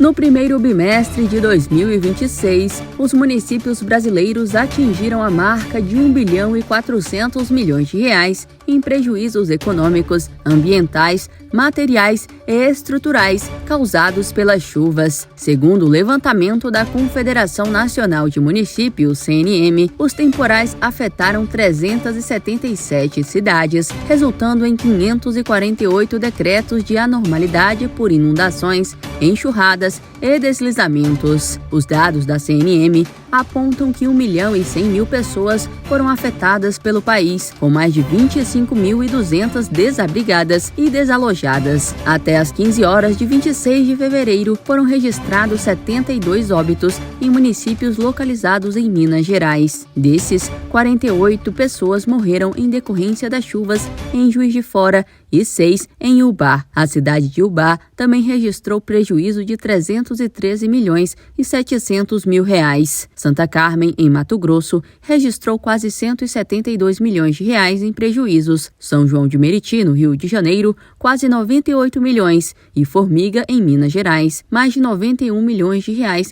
No primeiro bimestre de 2026, os municípios brasileiros atingiram a marca de R$ 1,4 bilhão em prejuízos econômicos, ambientais, materiais e estruturais causados pelas chuvas. Segundo o levantamento da Confederação Nacional de Municípios, CNM, os temporais afetaram 377 cidades, resultando em 548 decretos de anormalidade por inundações, enxurradas e deslizamentos. Os dados da CNM apontam que 1.100.000 pessoas foram afetadas pelo país, com mais de 25.200 desabrigadas e desalojadas. Até às 15 horas de 26 de fevereiro, foram registrados 72 óbitos em municípios localizados em Minas Gerais. Desses, 48 pessoas morreram em decorrência das chuvas em Juiz de Fora e 6 em Ubá. A cidade de Ubá também registrou prejuízo de R$ 313.700.000. Santa Carmen, em Mato Grosso, registrou quase R$ 172 milhões em prejuízos. São João de Meriti, no Rio de Janeiro, quase 98 milhões. E Formiga, em Minas Gerais, mais de R$ 91 milhões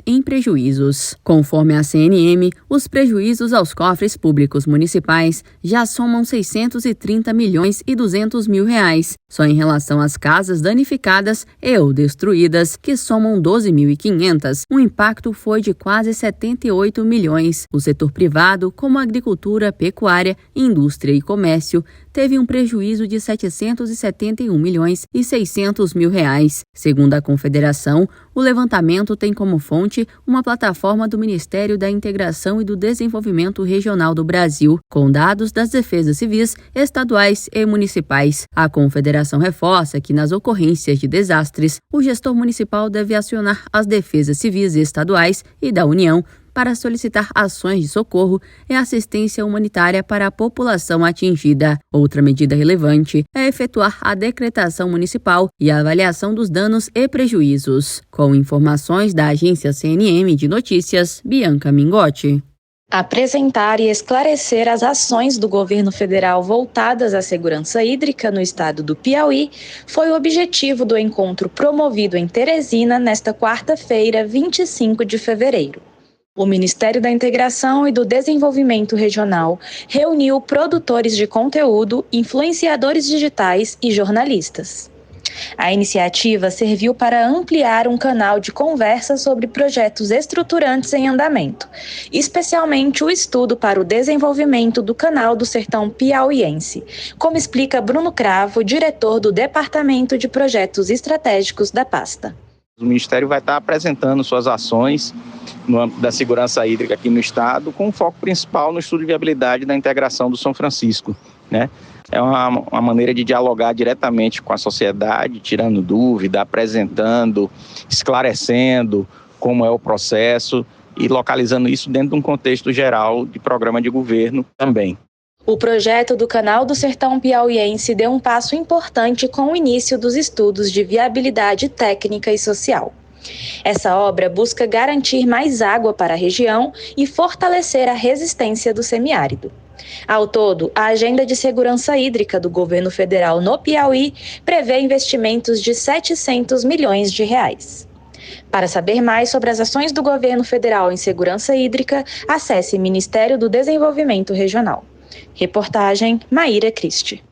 em prejuízos. Conforme a CNM, os prejuízos aos cofres públicos municipais já somam R$ 630.200.000. Só em relação às casas danificadas e ou destruídas, que somam 12.500, o impacto foi de quase 78 milhões. O setor privado, como agricultura, pecuária, indústria e comércio, teve um prejuízo de R$ 771.600.000. Segundo a Confederação, o levantamento tem como fonte uma plataforma do Ministério da Integração e do Desenvolvimento Regional do Brasil, com dados das defesas civis, estaduais e municipais. A Confederação reforça que, nas ocorrências de desastres, o gestor municipal deve acionar as defesas civis estaduais e da União para solicitar ações de socorro e assistência humanitária para a população atingida. Outra medida relevante é efetuar a decretação municipal e a avaliação dos danos e prejuízos. Com informações da agência CNM de Notícias, Bianca Mingotti. Apresentar e esclarecer as ações do governo federal voltadas à segurança hídrica no estado do Piauí foi o objetivo do encontro promovido em Teresina nesta quarta-feira, 25 de fevereiro. O Ministério da Integração e do Desenvolvimento Regional reuniu produtores de conteúdo, influenciadores digitais e jornalistas. A iniciativa serviu para ampliar um canal de conversa sobre projetos estruturantes em andamento, especialmente o estudo para o desenvolvimento do Canal do Sertão Piauiense, como explica Bruno Cravo, diretor do Departamento de Projetos Estratégicos da pasta. O Ministério vai estar apresentando suas ações no âmbito da segurança hídrica aqui no estado, com foco principal no estudo de viabilidade da integração do São Francisco, né? É uma maneira de dialogar diretamente com a sociedade, tirando dúvida, apresentando, esclarecendo como é o processo e localizando isso dentro de um contexto geral de programa de governo também. O projeto do Canal do Sertão Piauiense deu um passo importante com o início dos estudos de viabilidade técnica e social. Essa obra busca garantir mais água para a região e fortalecer a resistência do semiárido. Ao todo, a Agenda de Segurança Hídrica do Governo Federal no Piauí prevê investimentos de R$ 700 milhões. Para saber mais sobre as ações do governo federal em segurança hídrica, acesse Ministério do Desenvolvimento Regional. Reportagem Maíra Cristi.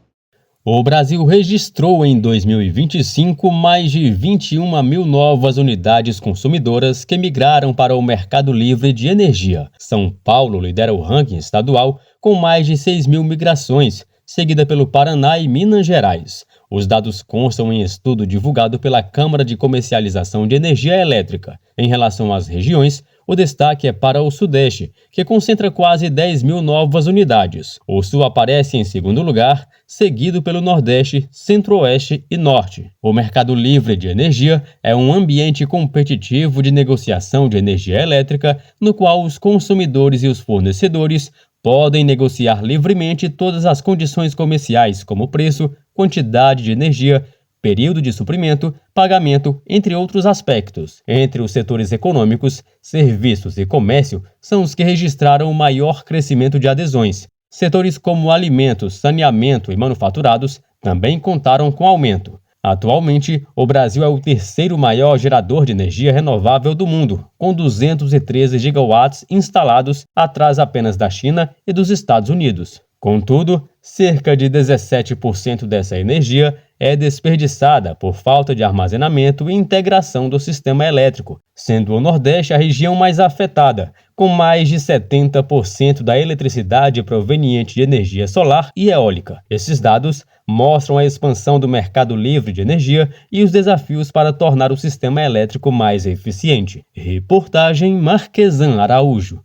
O Brasil registrou em 2025 mais de 21 mil novas unidades consumidoras que migraram para o mercado livre de energia. São Paulo lidera o ranking estadual com mais de 6 mil migrações, seguida pelo Paraná e Minas Gerais. Os dados constam em estudo divulgado pela Câmara de Comercialização de Energia Elétrica. Em relação às regiões, o destaque é para o Sudeste, que concentra quase 10 mil novas unidades. O Sul aparece em segundo lugar, seguido pelo Nordeste, Centro-Oeste e Norte. O mercado livre de energia é um ambiente competitivo de negociação de energia elétrica, no qual os consumidores e os fornecedores podem negociar livremente todas as condições comerciais, como preço, quantidade de energia, período de suprimento, pagamento, entre outros aspectos. Entre os setores econômicos, serviços e comércio são os que registraram o maior crescimento de adesões. Setores como alimentos, saneamento e manufaturados também contaram com aumento. Atualmente, o Brasil é o terceiro maior gerador de energia renovável do mundo, com 213 gigawatts instalados, atrás apenas da China e dos Estados Unidos. Contudo, cerca de 17% dessa energia é desperdiçada por falta de armazenamento e integração do sistema elétrico, sendo o Nordeste a região mais afetada, com mais de 70% da eletricidade proveniente de energia solar e eólica. Esses dados mostram a expansão do mercado livre de energia e os desafios para tornar o sistema elétrico mais eficiente. Reportagem Marquesan Araújo.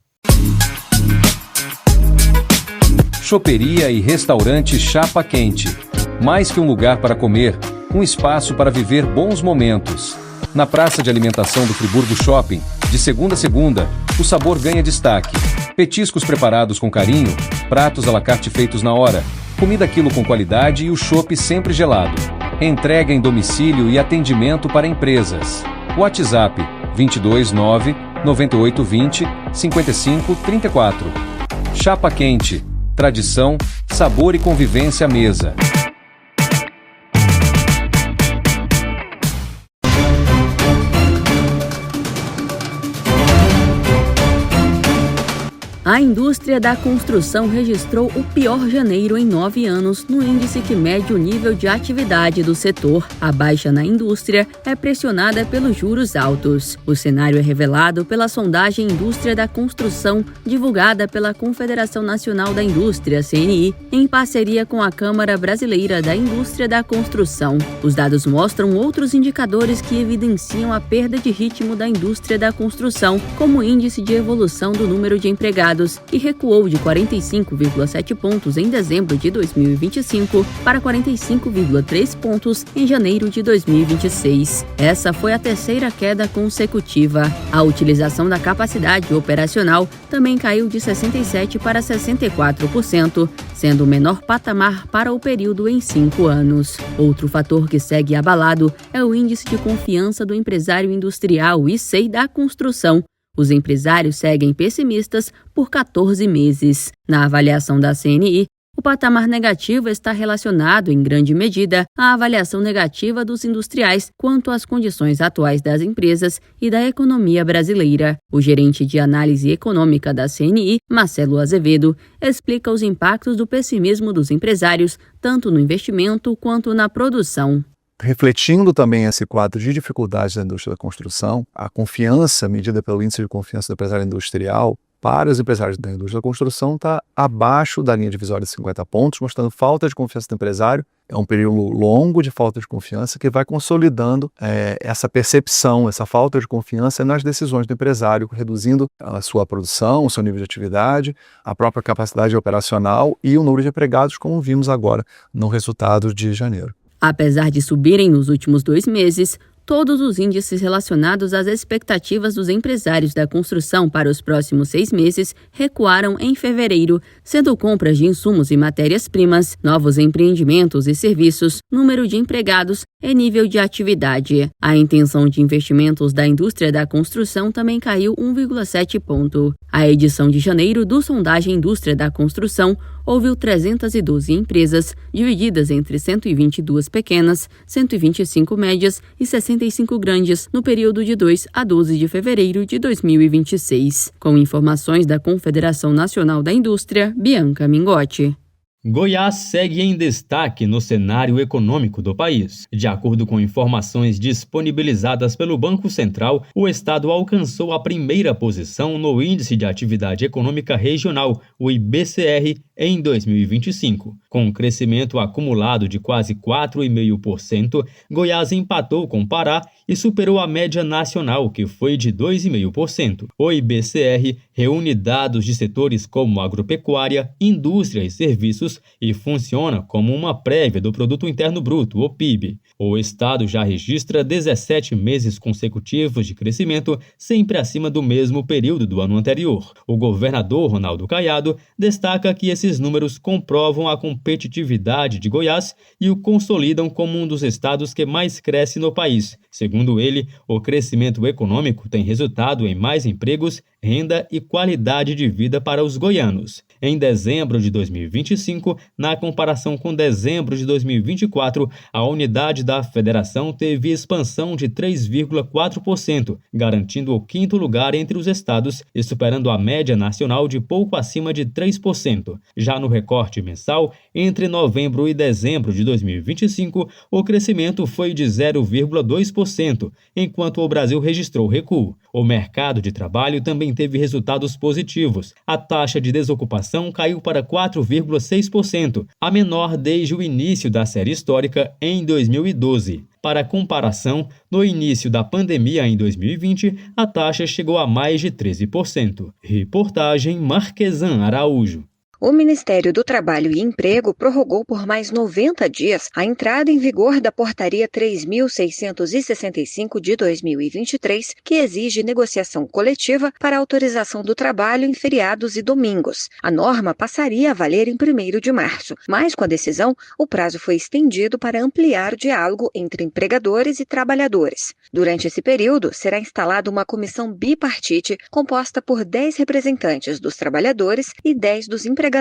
Choperia e restaurante Chapa Quente. Mais que um lugar para comer, um espaço para viver bons momentos. Na praça de alimentação do Friburgo Shopping, de segunda a segunda, o sabor ganha destaque. Petiscos preparados com carinho, pratos à la carte feitos na hora, comida quilo com qualidade e o chopp sempre gelado. Entrega em domicílio e atendimento para empresas. WhatsApp 229 9820 5534. Chapa Quente. Tradição, sabor e convivência à mesa. A indústria da construção registrou o pior janeiro em 9 anos no índice que mede o nível de atividade do setor. A baixa na indústria é pressionada pelos juros altos. O cenário é revelado pela sondagem Indústria da Construção, divulgada pela Confederação Nacional da Indústria, CNI, em parceria com a Câmara Brasileira da Indústria da Construção. Os dados mostram outros indicadores que evidenciam a perda de ritmo da indústria da construção, como o índice de evolução do número de empregados, que recuou de 45,7 pontos em dezembro de 2025 para 45,3 pontos em janeiro de 2026. Essa foi a terceira queda consecutiva. A utilização da capacidade operacional também caiu de 67% para 64%, sendo o menor patamar para o período em 5 anos. Outro fator que segue abalado é o Índice de Confiança do Empresário Industrial, ICEI, da construção. Os empresários seguem pessimistas por 14 meses. Na avaliação da CNI, o patamar negativo está relacionado, em grande medida, à avaliação negativa dos industriais quanto às condições atuais das empresas e da economia brasileira. O gerente de análise econômica da CNI, Marcelo Azevedo, explica os impactos do pessimismo dos empresários, tanto no investimento quanto na produção. Refletindo também esse quadro de dificuldades da indústria da construção, a confiança medida pelo índice de confiança do empresário industrial para os empresários da indústria da construção está abaixo da linha divisória de 50 pontos, mostrando falta de confiança do empresário. É um período longo de falta de confiança que vai consolidando essa percepção, essa falta de confiança nas decisões do empresário, reduzindo a sua produção, o seu nível de atividade, a própria capacidade operacional e o número de empregados, como vimos agora no resultado de janeiro. Apesar de subirem nos últimos 2 meses, todos os índices relacionados às expectativas dos empresários da construção para os próximos 6 meses recuaram em fevereiro, sendo compras de insumos e matérias-primas, novos empreendimentos e serviços, número de empregados e nível de atividade. A intenção de investimentos da indústria da construção também caiu 1,7 ponto. A edição de janeiro do sondagem Indústria da Construção ouviu 312 empresas, divididas entre 122 pequenas, 125 médias e 65 grandes, no período de 2 a 12 de fevereiro de 2026. Com informações da Confederação Nacional da Indústria, Bianca Mingotti. Goiás segue em destaque no cenário econômico do país. De acordo com informações disponibilizadas pelo Banco Central, o estado alcançou a primeira posição no Índice de Atividade Econômica Regional, o IBCR, em 2025. Com um crescimento acumulado de quase 4,5%, Goiás empatou com Pará e superou a média nacional, que foi de 2,5%. O IBCR reúne dados de setores como agropecuária, indústria e serviços e funciona como uma prévia do Produto Interno Bruto, o PIB. O estado já registra 17 meses consecutivos de crescimento, sempre acima do mesmo período do ano anterior. O governador Ronaldo Caiado destaca que esses números comprovam a competitividade de Goiás e o consolidam como um dos estados que mais cresce no país. Segundo ele, o crescimento econômico tem resultado em mais empregos, renda e qualidade de vida para os goianos. Em dezembro de 2025, na comparação com dezembro de 2024, a unidade da federação teve expansão de 3,4%, garantindo o quinto lugar entre os estados e superando a média nacional de pouco acima de 3%. Já no recorte mensal, entre novembro e dezembro de 2025, o crescimento foi de 0,2%, enquanto o Brasil registrou recuo. O mercado de trabalho também teve resultados positivos. A taxa de desocupação caiu para 4,6%, a menor desde o início da série histórica em 2012. Para comparação, no início da pandemia em 2020, a taxa chegou a mais de 13%. Reportagem Marquesan Araújo. O Ministério do Trabalho e Emprego prorrogou por mais 90 dias a entrada em vigor da Portaria 3.665 de 2023, que exige negociação coletiva para autorização do trabalho em feriados e domingos. A norma passaria a valer em 1º de março, mas com a decisão, o prazo foi estendido para ampliar o diálogo entre empregadores e trabalhadores. Durante esse período, será instalada uma comissão bipartite composta por 10 representantes dos trabalhadores e 10 dos empregadores.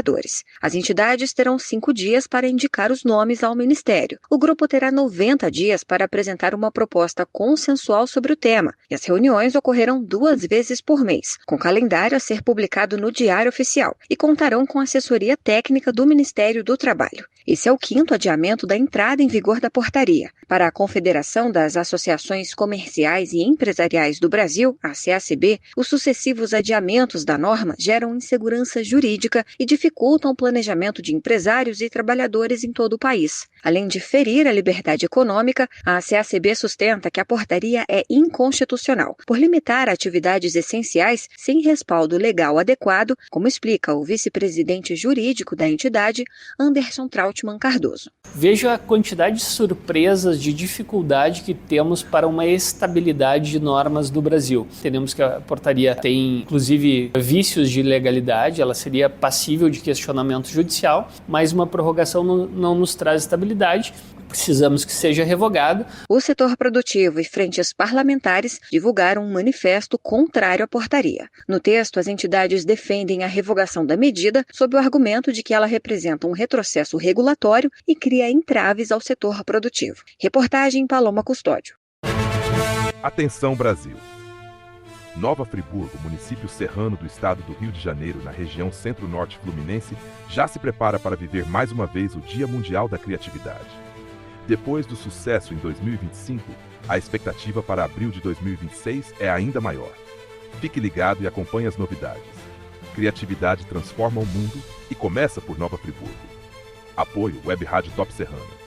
As entidades terão 5 dias para indicar os nomes ao Ministério. O grupo terá 90 dias para apresentar uma proposta consensual sobre o tema, e as reuniões ocorrerão 2 vezes por mês, com calendário a ser publicado no Diário Oficial, e contarão com assessoria técnica do Ministério do Trabalho. Esse é o 5º adiamento da entrada em vigor da portaria. Para a Confederação das Associações Comerciais e Empresariais do Brasil, a CACB, os sucessivos adiamentos da norma geram insegurança jurídica e dificultam o planejamento de empresários e trabalhadores em todo o país. Além de ferir a liberdade econômica, a CACB sustenta que a portaria é inconstitucional, por limitar atividades essenciais sem respaldo legal adequado, como explica o vice-presidente jurídico da entidade, Anderson Trautmann Cardoso. Vejo a quantidade de surpresas, de dificuldade que temos para uma estabilidade de normas do Brasil. Entendemos que a portaria tem, inclusive, vícios de legalidade, ela seria passível de questionamento judicial, mas uma prorrogação não nos traz estabilidade. Precisamos que seja revogado. O setor produtivo e frentes parlamentares divulgaram um manifesto contrário à portaria. No texto, as entidades defendem a revogação da medida sob o argumento de que ela representa um retrocesso regulatório e cria entraves ao setor produtivo. Reportagem Paloma Custódio. Atenção, Brasil! Nova Friburgo, município serrano do estado do Rio de Janeiro, na região centro-norte fluminense, já se prepara para viver mais uma vez o Dia Mundial da Criatividade. Depois do sucesso em 2025, a expectativa para abril de 2026 é ainda maior. Fique ligado e acompanhe as novidades. Criatividade transforma o mundo e começa por Nova Friburgo. Apoio Web Rádio Top Serrana.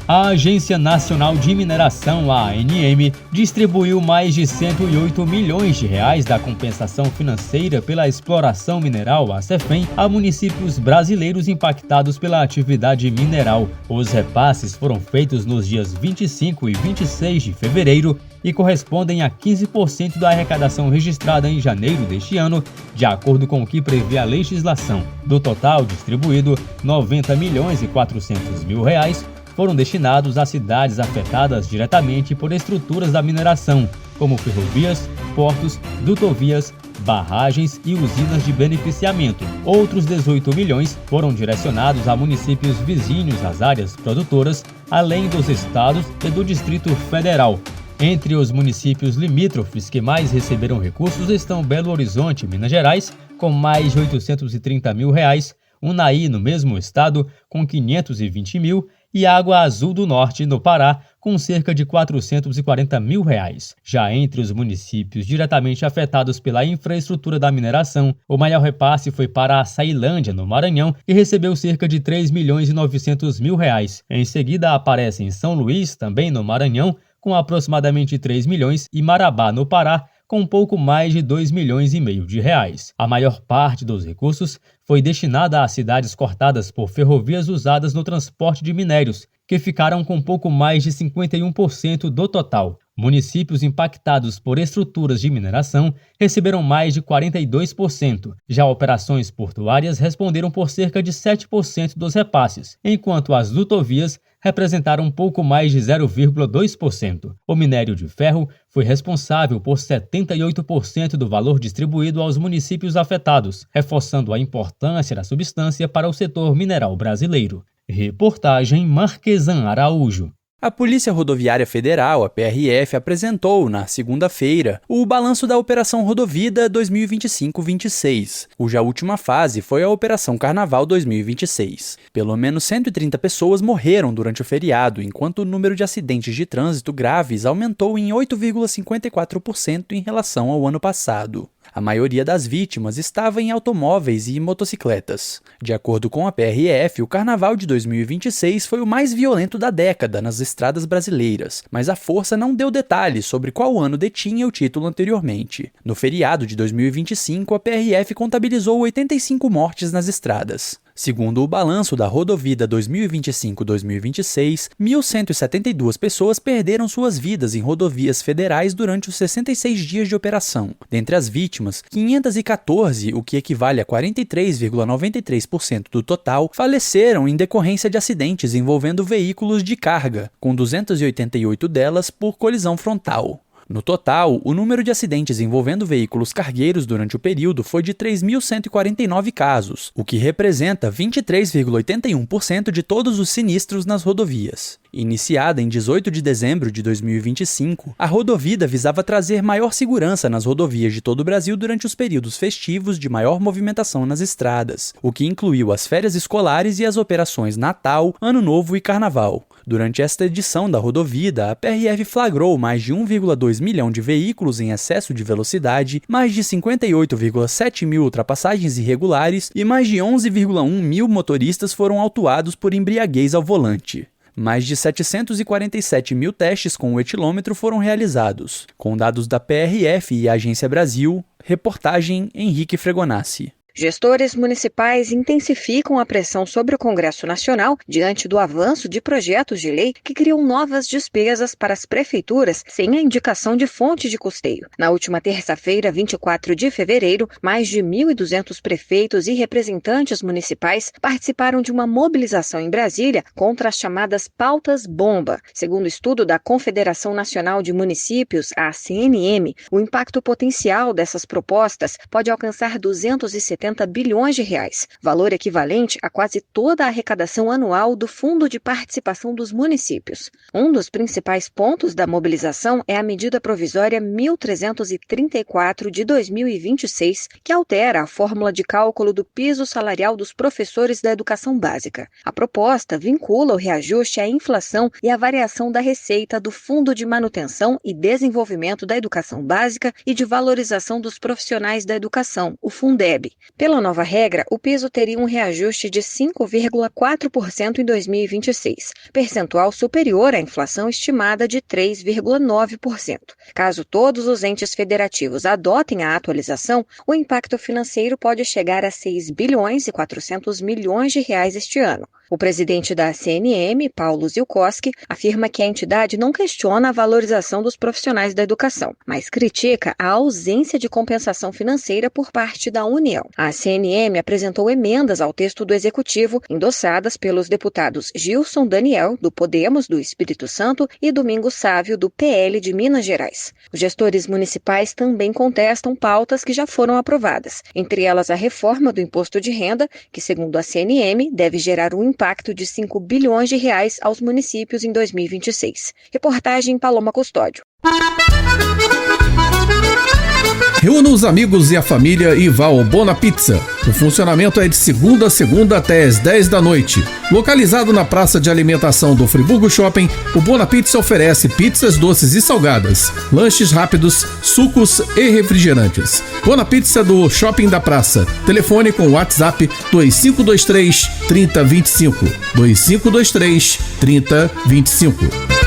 A Agência Nacional de Mineração, a ANM, distribuiu mais de 108 milhões de reais da compensação financeira pela exploração mineral, a CEFEM, a municípios brasileiros impactados pela atividade mineral. Os repasses foram feitos nos dias 25 e 26 de fevereiro e correspondem a 15% da arrecadação registrada em janeiro deste ano, de acordo com o que prevê a legislação. Do total distribuído, 90 milhões e 400 mil reais foram destinados a cidades afetadas diretamente por estruturas da mineração, como ferrovias, portos, dutovias, barragens e usinas de beneficiamento. Outros 18 milhões foram direcionados a municípios vizinhos às áreas produtoras, além dos estados e do Distrito Federal. Entre os municípios limítrofes que mais receberam recursos estão Belo Horizonte, Minas Gerais, com mais de 830 mil reais, Unai, no mesmo estado, com 520 mil, e Água Azul do Norte, no Pará, com cerca de 440 mil reais. Já entre os municípios diretamente afetados pela infraestrutura da mineração, o maior repasse foi para a Açailândia, no Maranhão, que recebeu cerca de 3 milhões e 900 mil reais. Em seguida aparece em São Luís, também no Maranhão, com aproximadamente 3 milhões, e Marabá, no Pará, com um pouco mais de 2 milhões e meio de reais. A maior parte dos recursos foi destinada a cidades cortadas por ferrovias usadas no transporte de minérios, que ficaram com pouco mais de 51% do total. Municípios impactados por estruturas de mineração receberam mais de 42%. Já operações portuárias responderam por cerca de 7% dos repasses, enquanto as lutovias representaram um pouco mais de 0,2%. O minério de ferro foi responsável por 78% do valor distribuído aos municípios afetados, reforçando a importância da substância para o setor mineral brasileiro. Reportagem Marquesan Araújo. A Polícia Rodoviária Federal, a PRF, apresentou, na segunda-feira, o balanço da Operação Rodovida 2025-26, cuja última fase foi a Operação Carnaval 2026. Pelo menos 130 pessoas morreram durante o feriado, enquanto o número de acidentes de trânsito graves aumentou em 8,54% em relação ao ano passado. A maioria das vítimas estava em automóveis e motocicletas. De acordo com a PRF, o Carnaval de 2026 foi o mais violento da década nas estradas brasileiras, mas a força não deu detalhes sobre qual ano detinha o título anteriormente. No feriado de 2025, a PRF contabilizou 85 mortes nas estradas. Segundo o balanço da Rodovida 2025-2026, 1.172 pessoas perderam suas vidas em rodovias federais durante os 66 dias de operação. Dentre as vítimas, 514, o que equivale a 43,93% do total, faleceram em decorrência de acidentes envolvendo veículos de carga, com 288 delas por colisão frontal. No total, o número de acidentes envolvendo veículos cargueiros durante o período foi de 3.149 casos, o que representa 23,81% de todos os sinistros nas rodovias. Iniciada em 18 de dezembro de 2025, a Rodovida visava trazer maior segurança nas rodovias de todo o Brasil durante os períodos festivos de maior movimentação nas estradas, o que incluiu as férias escolares e as operações Natal, Ano Novo e Carnaval. Durante esta edição da Rodovida, a PRF flagrou mais de 1,2 milhão de veículos em excesso de velocidade, mais de 58,7 mil ultrapassagens irregulares e mais de 11,1 mil motoristas foram autuados por embriaguez ao volante. Mais de 747 mil testes com o etilômetro foram realizados. Com dados da PRF e Agência Brasil, reportagem Henrique Fregonassi. Gestores municipais intensificam a pressão sobre o Congresso Nacional diante do avanço de projetos de lei que criam novas despesas para as prefeituras sem a indicação de fonte de custeio. Na última terça-feira, 24 de fevereiro, mais de 1.200 prefeitos e representantes municipais participaram de uma mobilização em Brasília contra as chamadas pautas-bomba. Segundo o estudo da Confederação Nacional de Municípios, a CNM, o impacto potencial dessas propostas pode alcançar 270 bilhões de reais, valor equivalente a quase toda a arrecadação anual do Fundo de Participação dos Municípios. Um dos principais pontos da mobilização é a medida provisória 1334 de 2026, que altera a fórmula de cálculo do piso salarial dos professores da educação básica. A proposta vincula o reajuste à inflação e à variação da receita do Fundo de Manutenção e Desenvolvimento da Educação Básica e de Valorização dos Profissionais da Educação, o Fundeb. Pela nova regra, o piso teria um reajuste de 5,4% em 2026, percentual superior à inflação estimada de 3,9%. Caso todos os entes federativos adotem a atualização, o impacto financeiro pode chegar a 6 bilhões e 400 milhões de reais este ano. O presidente da CNM, Paulo Zilkowski, afirma que a entidade não questiona a valorização dos profissionais da educação, mas critica a ausência de compensação financeira por parte da União. A CNM apresentou emendas ao texto do Executivo, endossadas pelos deputados Gilson Daniel, do Podemos do Espírito Santo, e Domingos Sávio, do PL de Minas Gerais. Os gestores municipais também contestam pautas que já foram aprovadas, entre elas a reforma do imposto de renda, que, segundo a CNM, deve gerar um impacto de 5 bilhões de reais aos municípios em 2026. Reportagem Paloma Custódio. Reúna os amigos e a família e vá ao Bona Pizza. O funcionamento é de segunda a segunda até às 10 da noite. Localizado na praça de alimentação do Friburgo Shopping, o Bona Pizza oferece pizzas doces e salgadas, lanches rápidos, sucos e refrigerantes. Bona Pizza do Shopping da Praça. Telefone com WhatsApp 2523 3025. 2523 3025.